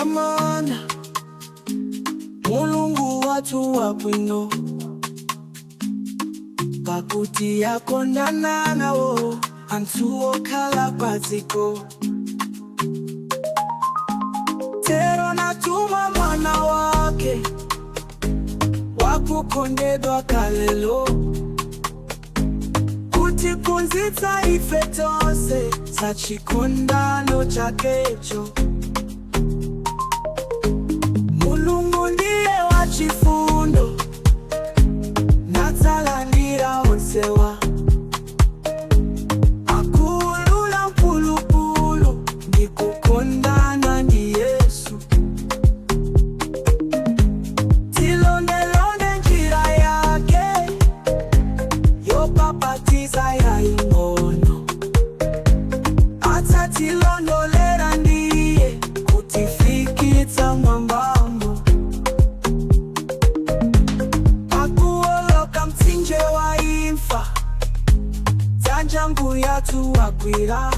zamana Mulungu watu wabwino pakuti yakondana nawo anthu okhala padziko. Tero natuma mwana wake wakukondedwa kalelo kutiphunzitsa ife tonse za chikondano chakecho. Mulungu ndiye wachifundo natsalandira onsewa akulula mpulupulu ndikukondana ndi Yesu. Tilondelonde njira yake yopapatiza yaying'ono atsatilondolera ndiye kutifikitsa mwambamo. Akuoloka mtsinje wa imfa dzanjangu yathu wagwira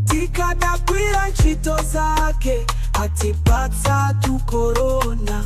tikadakwira ntchito zake atipatsa tu korona.